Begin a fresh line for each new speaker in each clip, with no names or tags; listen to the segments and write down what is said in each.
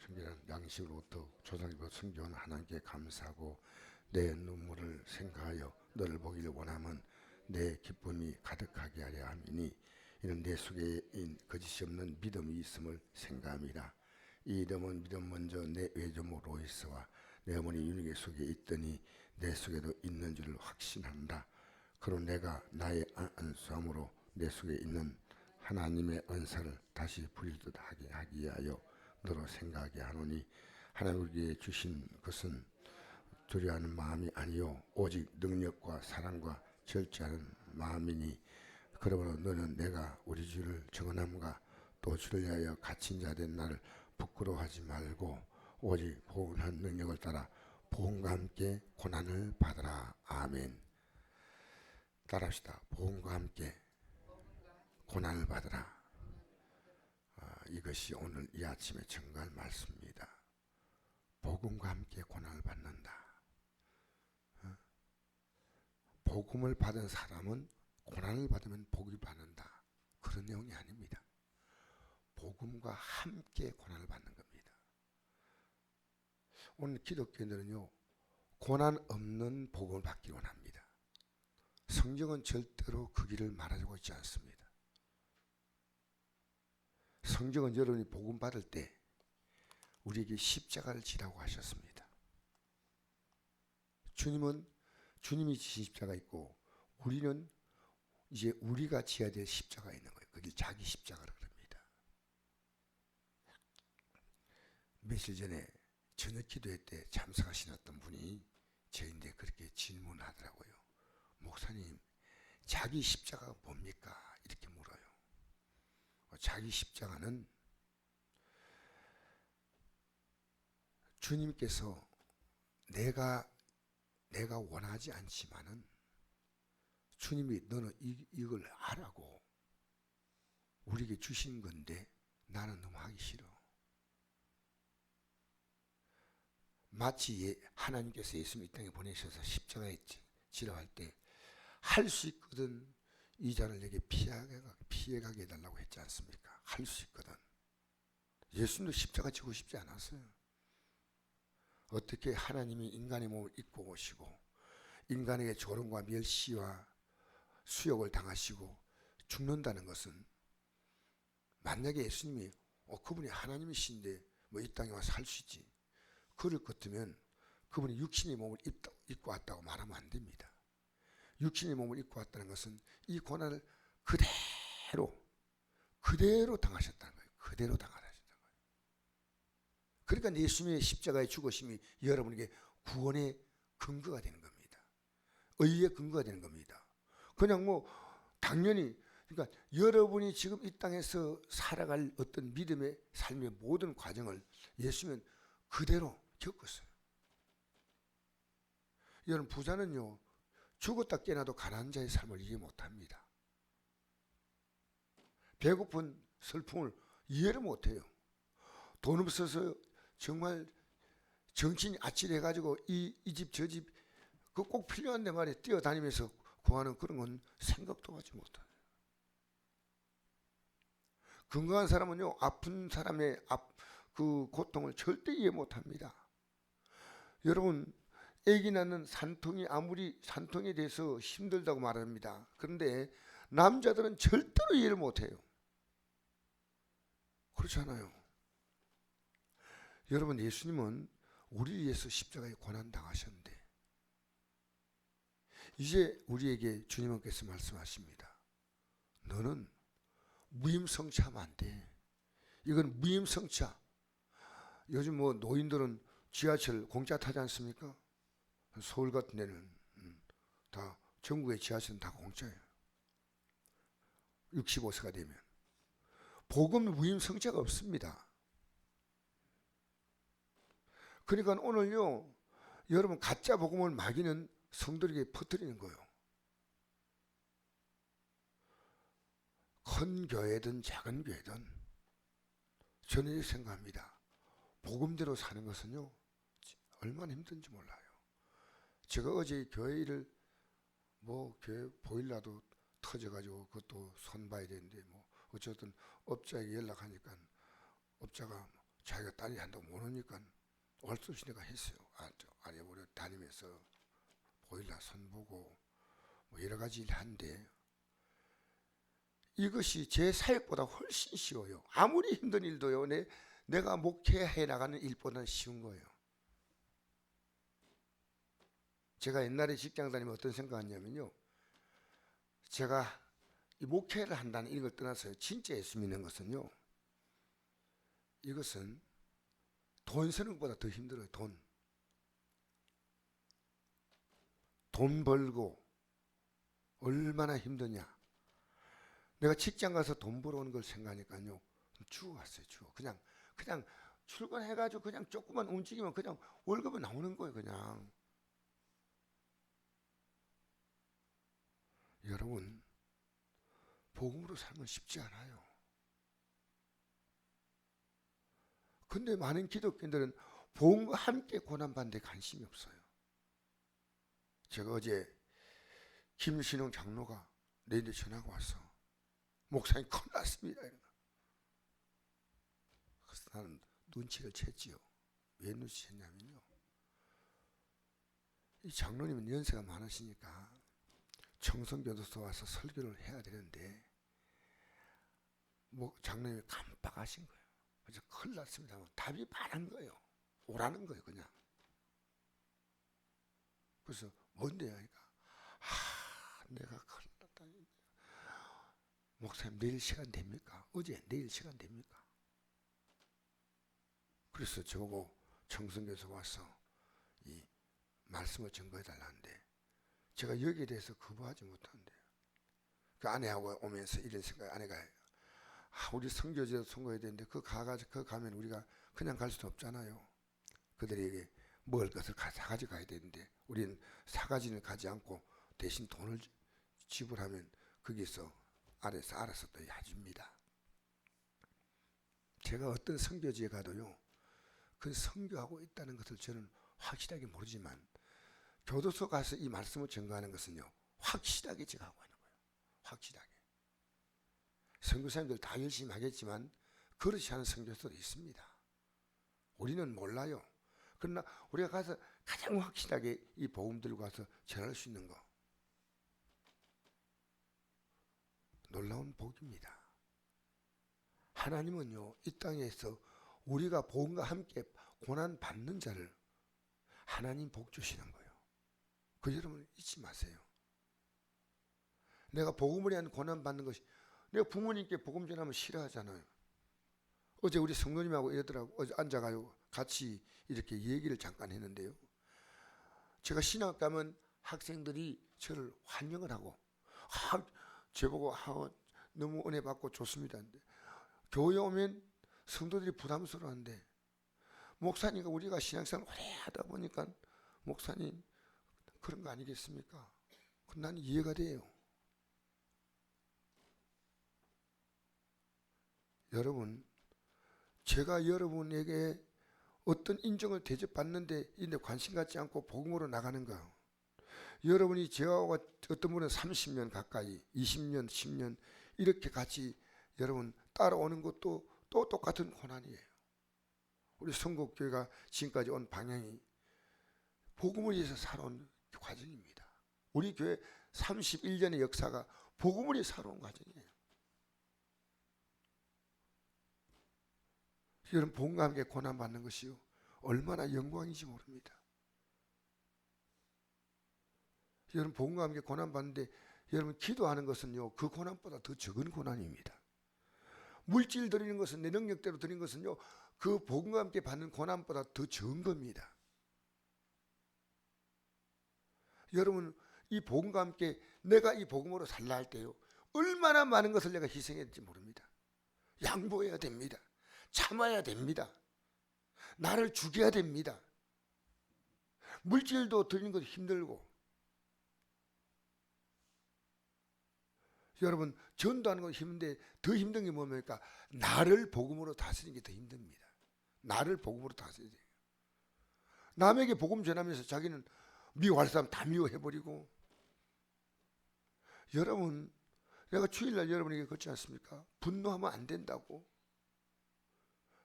성결한 양식으로부터 조상님과 성교한 하나님께 감사하고 내 눈물을 생각하여 너를 보기를 원하면 내 기쁨이 가득하게 하려 함이니 이는 내 속에 거짓이 없는 믿음이 있음을 생각함이라. 이 이름은 믿음 먼저 내 외조모 로이스와 내 어머니 유니게 속에 있더니 내 속에도 있는 줄을 확신한다. 그로 내가 나의 안수함으로 내 속에 있는 하나님의 은사를 다시 부릴 듯 하게 하기 위하여 너로 생각하게 하노니 하나님 우리에게 주신 것은 두려워하는 마음이 아니요 오직 능력과 사랑과 절제하는 마음이니 그러므로 너는 내가 우리 주를 정언함과 또 주를 위하여 갇힌 자 된 나를 부끄러워하지 말고 오직 보응한 능력을 따라 보응과 함께 고난을 받으라. 아멘. 따라합시다. 보응과 함께 고난을 받으라. 이것이 오늘 이 아침에 증거할 말씀입니다. 복음과 함께 고난을 받는다. 복음을 받은 사람은 고난을 받으면 복을 받는다. 그런 내용이 아닙니다. 복음과 함께 고난을 받는 겁니다. 오늘 기독교인들은요, 고난 없는 복음을 받기 원합니다. 성경은 절대로 그 길을 말하고 있지 않습니다. 성경은 여러분이 복음 받을 때 우리에게 십자가를 지라고 하셨습니다. 주님이 지신 십자가 있고 우리는 이제 우리가 지어야 될 십자가 있는 거예요. 그게 자기 십자가라 그럽니다. 며칠 전에 저녁 기도회 때 참석하신 어떤 분이 저인데 그렇게 질문하더라고요. 목사님, 자기 십자가가 뭡니까? 이렇게 물어요. 자기 십자가는 주님께서 내가 원하지 않지만은 주님이 너는 이걸 하라고 우리에게 주신 건데 나는 너무 하기 싫어. 마치 하나님께서 예수님 이 땅에 보내셔서 십자가에 지라고 할 때 할 수 있거든 이 잔을 내게 피해가게 해달라고 했지 않습니까? 할 수 있거든. 예수님도 십자가 지고 싶지 않았어요. 어떻게 하나님이 인간의 몸을 입고 오시고 인간에게 조롱과 멸시와 수욕을 당하시고 죽는다는 것은 만약에 예수님이 그분이 하나님이신데 뭐 이 땅에 와서 할 수 있지. 그럴 것 같으면 그분이 육신의 몸을 입고 왔다고 말하면 안 됩니다. 육신의 몸을 입고 왔다는 것은 이 고난을 그대로 당하셨다는 거예요. 그대로 당하셨다는 거예요. 그러니까 예수님의 십자가의 죽으심이 여러분에게 구원의 근거가 되는 겁니다. 의의 근거가 되는 겁니다. 그냥 당연히 그러니까 여러분이 지금 이 땅에서 살아갈 어떤 믿음의 삶의 모든 과정을 예수님은 그대로 겪었어요. 여러분 부자는요 죽었다 깨어나도 가난한 자의 삶을 이해 못합니다. 배고픈 슬픔을 이해를 못해요. 돈 없어서 정말 정신이 아찔해가지고 이 집 저 집 그 꼭 필요한데 말이에요. 뛰어다니면서 구하는 그런 건 생각도 하지 못해요. 건강한 사람은요 아픈 사람의 그 고통을 절대 이해 못합니다. 여러분 아기 낳는 산통이 아무리 산통에 대해서 힘들다고 말합니다. 그런데 남자들은 절대로 이해를 못해요. 그렇잖아요. 여러분 예수님은 우리를 위해서 십자가에 고난당하셨는데 이제 우리에게 주님께서 말씀하십니다. 너는 무임성차하면 안 돼. 이건 무임성차. 요즘 노인들은 지하철 공짜 타지 않습니까? 서울 같은 데는 다 전국의 지하철은 다 공짜예요. 65세가 되면. 복음 무임성차가 없습니다. 그러니까 오늘요 여러분 가짜 복음을 마귀는 성도에게 퍼뜨리는 거예요. 큰 교회든 작은 교회든 저는 이렇게 생각합니다. 복음대로 사는 것은요 얼마나 힘든지 몰라요. 제가 어제 교회를 교회 보일러도 터져가지고 그것도 손봐야 되는데 어쨌든 업자에게 연락하니까 업자가 자기가 딸이 한다고 모르니까 어쩔 수 없이 내가 했어요. 아래 보려 다니면서 보일러 선 보고 뭐 여러 가지 일 한데 이것이 제 사역보다 훨씬 쉬워요. 아무리 힘든 일도요. 내가 목회해 나가는 일보다는 쉬운 거예요. 제가 옛날에 직장 다니면 어떤 생각했냐면요. 제가 이 목회를 한다는 이걸 떠나서요. 진짜 예수 믿는 것은요. 이것은 돈 쓰는 것보다 더 힘들어요. 돈 벌고 얼마나 힘드냐. 내가 직장 가서 돈 벌어오는 걸 생각하니까요. 죽어갔어요. 그냥 출근해가지고 그냥 조금만 움직이면 그냥 월급은 나오는 거예요. 그냥. 여러분, 복음으로 살면 쉽지 않아요. 근데 많은 기독교인들은 복음과 함께 고난받는 데 관심이 없어요. 제가 어제 김신웅 장로가 내일 전화가 왔어. 목사님 큰일 났습니다. 그래서 나는 눈치를 챘지요. 왜 눈치챘냐면요. 이 장로님은 연세가 많으시니까 청송교도소 와서 설교를 해야 되는데 뭐 장로님이 깜빡하신 거예요. 그래서 큰일 났습니다. 답이 많은 거예요. 오라는 거예요. 그냥. 그래서 뭔데요? 그러니까 내가 큰일 났다. 목사님 내일 시간 됩니까? 어제 내일 시간 됩니까? 그래서 저보고 청송교에서 와서 이 말씀을 증거해 달라는데 제가 여기에 대해서 거부하지 못한대요. 그 아내하고 오면서 이런 생각, 아내가 우리 선교제도 선거해야 되는데 그 가면 우리가 그냥 갈 수도 없잖아요. 그들에게 먹을 것을 사가지고 가야 되는데 우리는 사가지는 가지 않고 대신 돈을 지불하면 거기서 아래서 알아서 또 해줍니다. 제가 어떤 선교지에 가도요. 그 선교하고 있다는 것을 저는 확실하게 모르지만 교도소 가서 이 말씀을 증거하는 것은요. 확실하게 제가 하고 있는 거예요. 확실하게. 선교사님들 다 열심히 하겠지만 그렇지 않은 선교사도 있습니다. 우리는 몰라요. 그러나 우리가 가서 가장 확실하게 이 복음 들고 가서 전할 수 있는 거 놀라운 복입니다. 하나님은요. 이 땅에서 우리가 복음과 함께 고난 받는 자를 하나님 복 주시는 거예요. 그 여러분 잊지 마세요. 내가 복음을 위한 고난 받는 것이 내가 부모님께 복음 전하면 싫어하잖아요. 어제 우리 성도님하고 이러더라고. 어제 앉아가지고 같이 이렇게 얘기를 잠깐 했는데요. 제가 신학 가면 학생들이 저를 환영을 하고 저보고 너무 은혜 받고 좋습니다. 교회 오면 성도들이 부담스러워한데 목사님과 우리가 신앙생활 오래 하다 보니까 목사님 그런 거 아니겠습니까? 난 이해가 돼요. 여러분, 제가 여러분에게 어떤 인정을 대접받는데 이데 관심 갖지 않고 복음으로 나가는 거예요. 여러분이 저와 어떤 분은 30년 가까이 20년 10년 이렇게 같이 여러분 따라오는 것도 또 똑같은 고난이에요. 우리 성국교회가 지금까지 온 방향이 복음을 위해서 살아온 과정입니다. 우리 교회 31년의 역사가 복음을 위해 살아온 과정이에요. 여러분 복음과 함께 고난받는 것이요 얼마나 영광인지 모릅니다. 여러분 복음과 함께 고난받는데 여러분 기도하는 것은요 그 고난보다 더 적은 고난입니다. 물질 드리는 것은 내 능력대로 드리는 것은요 그 복음과 함께 받는 고난보다 더 적은 겁니다. 여러분 이 복음과 함께 내가 이 복음으로 살라 할 때요 얼마나 많은 것을 내가 희생해야 될지 모릅니다. 양보해야 됩니다. 참아야 됩니다. 나를 죽여야 됩니다. 물질도 드리는 것도 힘들고 여러분 전도하는 건 힘든데 더 힘든 게 뭡니까? 나를 복음으로 다스리는 게 더 힘듭니다. 나를 복음으로 다스려야 돼요. 남에게 복음 전하면서 자기는 미워할 사람 다 미워해버리고 여러분 내가 주일날 여러분에게 그렇지 않습니까? 분노하면 안 된다고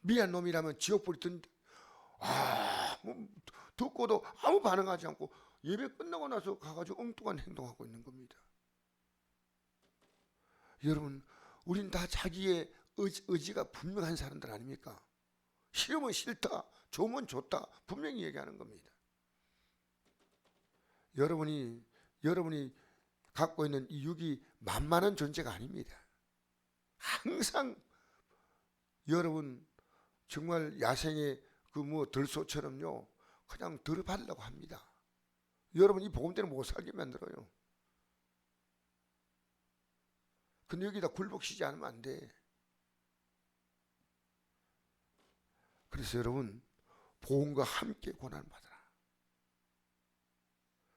미안 놈이라면 지옥불이 든다. 듣고도 아무 반응하지 않고 예배 끝나고 나서 가가지고 엉뚱한 행동하고 있는 겁니다. 여러분, 우린 다 자기의 의지가 분명한 사람들 아닙니까? 싫으면 싫다, 좋으면 좋다 분명히 얘기하는 겁니다. 여러분이 갖고 있는 이 육이 만만한 존재가 아닙니다. 항상 여러분 정말 야생의 그 들소처럼요 그냥 들어가려고 합니다. 여러분 이 복음 때문에 못 살게 만들어요. 근데 여기다 굴복시지 않으면 안 돼. 그래서 여러분 복음과 함께 고난받아라.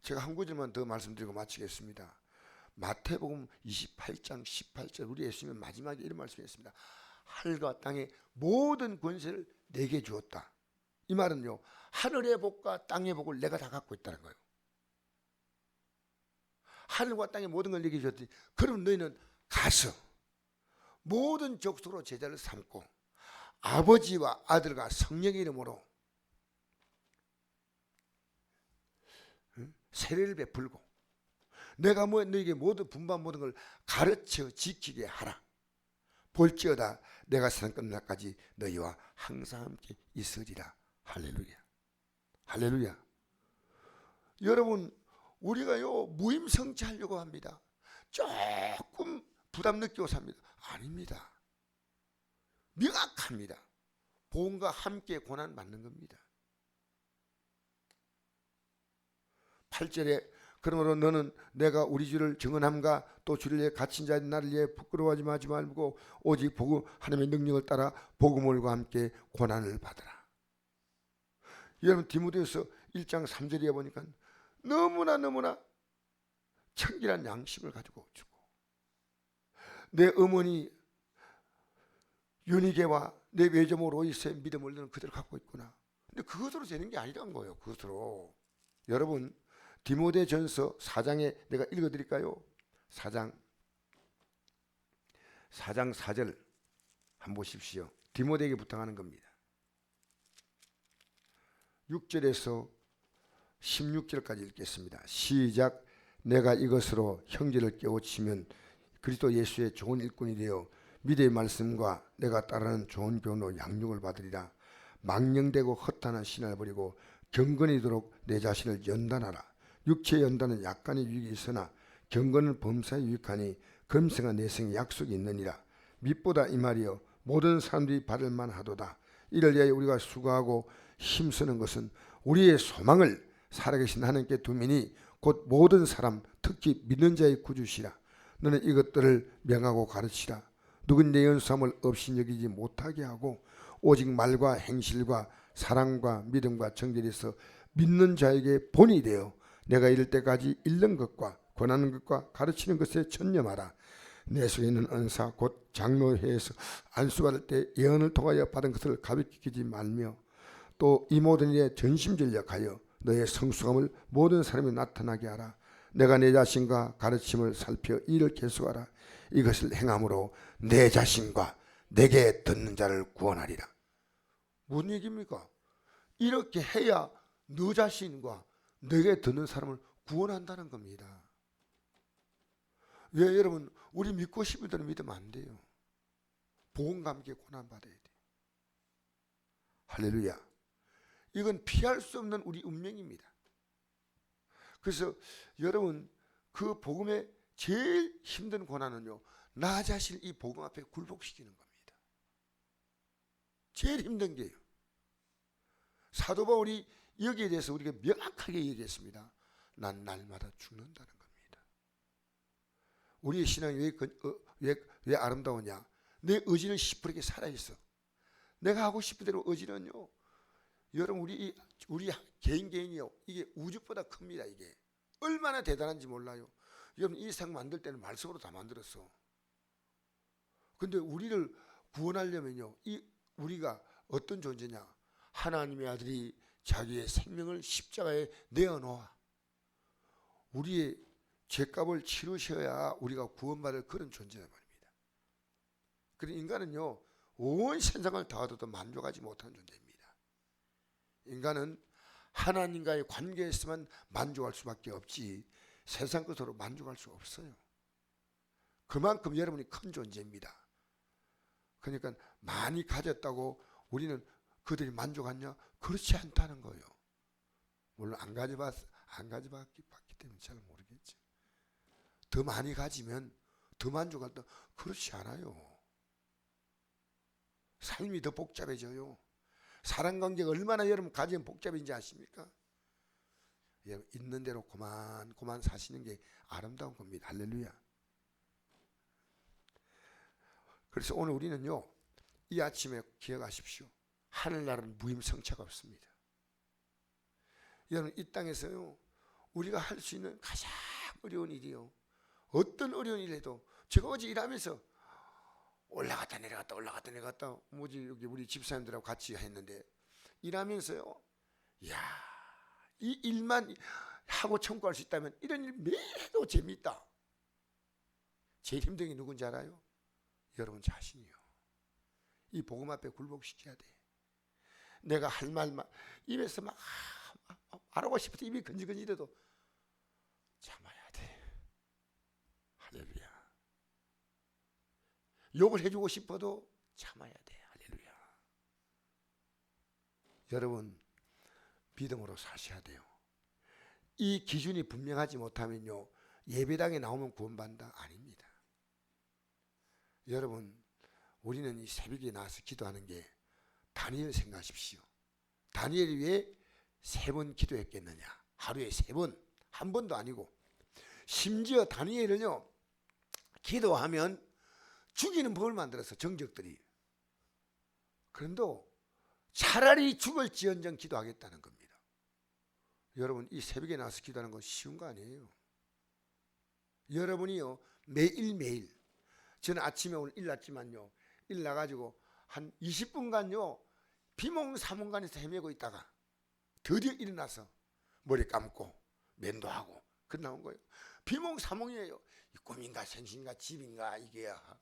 제가 한 구절만 더 말씀드리고 마치겠습니다. 마태복음 28장 18절 우리 예수님은 마지막에 이런 말씀이었습니다. 하늘과 땅의 모든 권세를 내게 주었다. 이 말은요 하늘의 복과 땅의 복을 내가 다 갖고 있다는 거예요. 하늘과 땅의 모든 걸 내게 주었더니 그럼 너희는 가서 모든 족속으로 제자를 삼고 아버지와 아들과 성령의 이름으로 세례를 베풀고 내가 너에게 모든 분반 모든 걸 가르쳐 지키게 하라. 볼지어다 내가 세상 끝날까지 너희와 항상 함께 있으리라. 할렐루야. 할렐루야. 여러분 우리가요 무임성취하려고 합니다. 조금 부담 느끼고 삽니다. 아닙니다. 명확합니다. 복음과 함께 고난 받는 겁니다. 8절에 그러므로 너는 내가 우리 주를 증언함과 또 주를 위해 갇힌 자인 나를 위해 부끄러워하지 말고 오직 복음 하나님의 능력을 따라 복음과 함께 고난을 받으라. 여러분 디모데후서 1장 3절에 보니까 너무나 청결한 양심을 가지고 주고 내 어머니 유니게와 내 외조모 로이스의 믿음을 너는 그대로 갖고 있구나. 근데 그것으로 되는 게 아니란 거예요. 그것으로. 여러분 디모데전서 4장에 내가 읽어드릴까요? 4장 4절 한번 보십시오. 디모데에게 부탁하는 겁니다. 6절에서 16절까지 읽겠습니다. 시작. 내가 이것으로 형제를 깨우치면 그리스도 예수의 좋은 일꾼이 되어 미래의 말씀과 내가 따르는 좋은 교훈으로 양육을 받으리라. 망령되고 허탄한 신을 버리고 경건이도록 내 자신을 연단하라. 육체의 연단은 약간의 유익이 있으나 경건은 범사에 유익하니 금생과 내생에 약속이 있느니라. 밑보다 이 말이여 모든 사람들이 받을 만하도다. 이를 위하여 우리가 수고하고 힘쓰는 것은 우리의 소망을 살아계신 하나님께 두미니 곧 모든 사람 특히 믿는 자의 구주시라. 너는 이것들을 명하고 가르치라. 누군 내 연수함을 없이 여기지 못하게 하고 오직 말과 행실과 사랑과 믿음과 정결이 있어 믿는 자에게 본이 되어 내가 이를 때까지 읽는 것과 권하는 것과 가르치는 것에 전념하라. 내 속에 있는 은사 곧 장로회에서 안수받을 때 예언을 통하여 받은 것을 가볍게 여기지 말며 또 이 모든 일에 전심전력하여 너의 성숙함을 모든 사람이 나타나게 하라. 내가 내 자신과 가르침을 살펴 이를 계속하라. 이것을 행함으로 내 자신과 내게 듣는 자를 구원하리라. 무슨 얘기입니까? 이렇게 해야 너 자신과 내게 듣는 사람을 구원한다는 겁니다. 왜 여러분 우리 믿고 싶은 대로 믿으면 안 돼요. 복음과 함께 고난받아야 돼요. 할렐루야. 이건 피할 수 없는 우리 운명입니다. 그래서 여러분 그 복음의 제일 힘든 고난은요 나 자신을 이 복음 앞에 굴복시키는 겁니다. 제일 힘든 게요. 사도 바울이 여기에 대해서 우리가 명확하게 얘기했습니다. 난 날마다 죽는다는 겁니다. 우리의 신앙이 왜 아름다우냐? 내 의지는 시퍼렇게 살아있어. 내가 하고 싶은 대로 의지는요 여러분 우리 개인이요 이게 우주보다 큽니다. 이게 얼마나 대단한지 몰라요. 여러분 이 세상 만들 때는 말씀으로 다 만들었어. 근데 우리를 구원하려면요 우리가 어떤 존재냐? 하나님의 아들이 자기의 생명을 십자가에 내어놓아 우리의 죄값을 치르셔야 우리가 구원받을 그런 존재란 말입니다. 그런 인간은요 온 세상을 다 얻어도 만족하지 못하는 존재입니다. 인간은 하나님과의 관계에서만 만족할 수밖에 없지 세상 것으로 만족할 수 없어요. 그만큼 여러분이 큰 존재입니다. 그러니까 많이 가졌다고 우리는 그들이 만족하냐? 그렇지 않다는 거예요. 물론 안 가져봤기 때문에 잘 모르겠죠. 더 많이 가지면 더 만족한다? 그렇지 않아요. 삶이 더 복잡해져요. 사람관계가 얼마나 여러분 가지면 복잡인지 아십니까? 여러분 있는 대로 고만 사시는 게 아름다운 겁니다. 할렐루야. 그래서 오늘 우리는요, 이 아침에 기억하십시오. 하늘나라는 무임승차가 없습니다. 여러분 이 땅에서요, 우리가 할 수 있는 가장 어려운 일이요, 어떤 어려운 일에도, 제가 어제 일하면서 올라갔다 내려갔다 뭐지 여기 우리 집사님들하고 같이 했는데 일하면서요, 이야, 이 일만 하고 청구할 수 있다면 이런 일 매일 해도 재밌다. 제일 힘든 게 누군지 알아요? 여러분 자신이요. 이 복음 앞에 굴복시켜야 돼. 내가 할 말만 입에서 막 말하고 싶어도 입이 건지건지해도 참아야 돼. 할렐루야. 욕을 해주고 싶어도 참아야 돼. 할렐루야. 여러분 믿음으로 사셔야 돼요. 이 기준이 분명하지 못하면요, 예배당에 나오면 구원받는다? 아닙니다. 여러분 우리는 이 새벽에 나와서 기도하는 게 다니엘 생각하십시오. 다니엘이 왜 3번 기도했겠느냐? 하루에 3번, 한 번도 아니고. 심지어 다니엘은요, 기도하면 죽이는 법을 만들어서 정적들이. 그런데 차라리 죽을지언정 기도하겠다는 겁니다. 여러분 이 새벽에 나와서 기도하는 건 쉬운 거 아니에요. 여러분이요 매일매일, 저는 아침에 오늘 일 났지만요, 일 나가지고 한 20분간요 비몽사몽간에서 헤매고 있다가 드디어 일어나서 머리 감고 면도하고 그 나온 거예요. 비몽사몽이에요. 이 꿈인가 생신인가 집인가 이게야.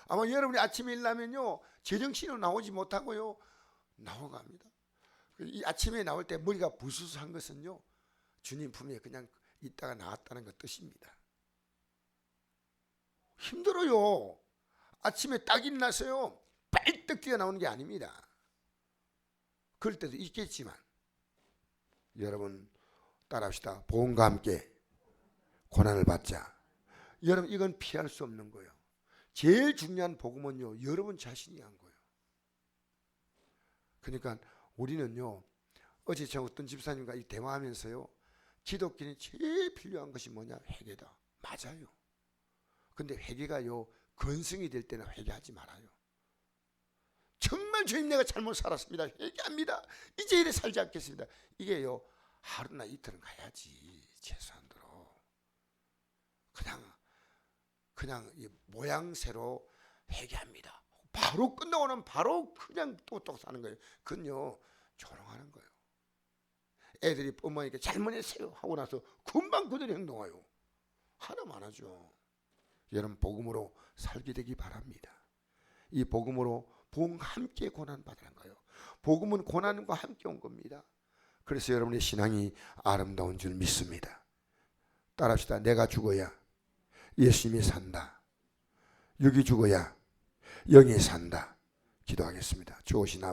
아마 여러분이 아침에 일나면요 제정신으로 나오지 못하고요 나오갑니다. 이 아침에 나올 때 머리가 부스스한 것은요 주님 품에 그냥 있다가 나왔다는 것 뜻입니다. 힘들어요. 아침에 딱 일어나서요 빨떡 뛰어나오는 게 아닙니다. 그럴 때도 있겠지만 여러분 따라합시다. 복음과 함께 고난을 받자. 여러분 이건 피할 수 없는 거예요. 제일 중요한 복음은요 여러분 자신이 한 거예요. 그러니까 우리는요, 어제 저 어떤 집사님과 이 대화하면서요, 기독교는 제일 필요한 것이 뭐냐? 회개다. 맞아요. 근데 회개가요 근성이 될 때는 회개하지 말아요. 정말 주님 내가 잘못 살았습니다. 회개합니다. 이제 이래 살지 않겠습니다. 이게요 하루나 이틀은 가야지. 최소한으로 그냥 이 모양새로 회개합니다. 바로 끝나고 나면 바로 그냥 똑똑 사는 거예요. 그건요 조롱하는 거예요. 애들이 어머니께 잘못했어요 하고 나서 금방 그대로 행동해요. 하나만 안 하죠. 여러분 복음으로 살게 되기 바랍니다. 이 복음으로 복음과 함께 고난 받으라는 거예요. 복음은 고난과 함께 온 겁니다. 그래서 여러분의 신앙이 아름다운 줄 믿습니다. 따라합시다. 내가 죽어야 예수님이 산다. 육이 죽어야 영이 산다. 기도하겠습니다. 주오신 아버지.